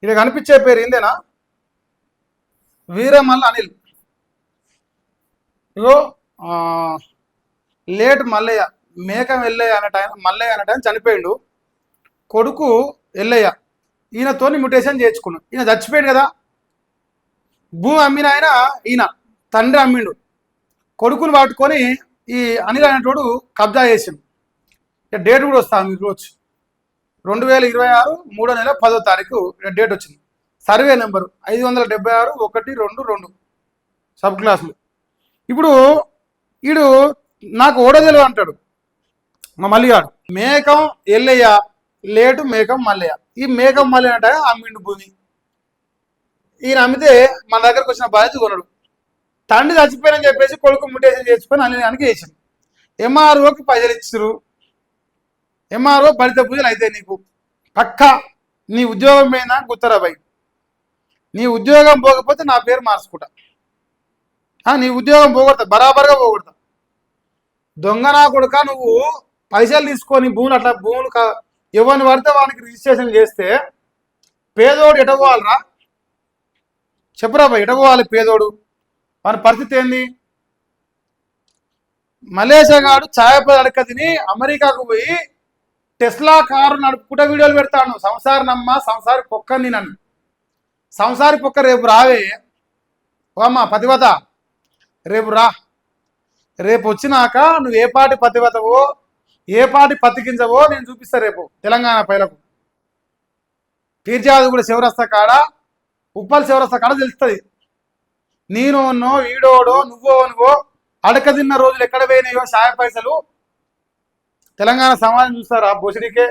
ఇది కనిపించే పేరు ఏందేనా? వీరమల్ల అనిల్. ఇగో లేట్ మల్లయ్య, మేకం ఎల్లయ్య అనే టైం, మల్లయ్య అనే టైం చనిపోయిండు. కొడుకు ఎల్లయ్య, ఈయనతోని మ్యుటేషన్ చేర్చుకున్నాడు. ఈయన చచ్చిపోయాడు కదా, భూమి అమ్మిన ఆయన ఈయన తండ్రి అమ్మిండు. కొడుకుని పట్టుకొని ఈ అనిల్ అనేటోడు కబ్జా చేసిండు. ఇక డేట్ కూడా వస్తాను మీకు రోజు 2026 3వ నెల 10వ తారీఖు డేట్ వచ్చింది. సర్వే నెంబరు 576-122 సబ్ క్లాసులు. ఇప్పుడు వీడు నాకు ఓడదెలు అంటాడు మా మల్లిగాడు. మేకం ఎల్లయ్య, లేటు మేకం మల్లయ్య. ఈ మేకం మల్లయ్య అంటే అమ్మిండు భూమి. ఈయన అమ్మితే మన దగ్గరకు వచ్చిన బాధ్యత కొనడు. తండ్రి చచ్చిపోయినని చెప్పేసి కొడుకు మ్యుటేషన్ చేసుకొని అనిలానికి వేసింది. ఎంఆర్ఓకి పైసలు ఇచ్చారు. ఎంఆర్ఓ బలిత పూజలు అయితే నీకు పక్కా నీ ఉద్యోగం పోయిందా గుత్తరాబాయి. నీ ఉద్యోగం పోకపోతే నా పేరు మార్చుకుంటా. నీ ఉద్యోగం పోగొడతా, బరాబర్గా పోగొడతా. దొంగ నా కొడుక, నువ్వు పైసలు తీసుకొని భూములు అట్లా భూములు ఎవరిని పడితే వానికి రిజిస్ట్రేషన్ చేస్తే పేదోడు ఎటపోవాలరా? చెప్పురా బాయ్, ఎటపోవాలి పేదోడు? వాని పరిస్థితి ఏంది? మలేషియా గాడు ఛాయపడి అడక తిని అమెరికాకు పోయి టెస్లా కారు నడుపుకుంటా వీడియోలు పెడతాను. సంసారి నమ్మ, సంసారి పొక్కని నన్ను. సంసారి పొక్క రేపు రావే ఓ అమ్మ పతివత, రేపు రా. రేపు వచ్చినాక నువ్వు ఏ పాటి పతివతవో, ఏ పాటి పతికించవో నేను చూపిస్తా రేపు తెలంగాణ పైలకు. పీర్జాది కూడా శివరస్త కాడ, ఉప్పల్ శివరస్త కాడ తెలుస్తుంది. నేనోనో ఈడోడో నువ్వో అడక తిన్న రోజులు ఎక్కడ పోయినాయో సాయ పైసలు తెలంగాణ సమాజం చూస్తారా బొసిడికే.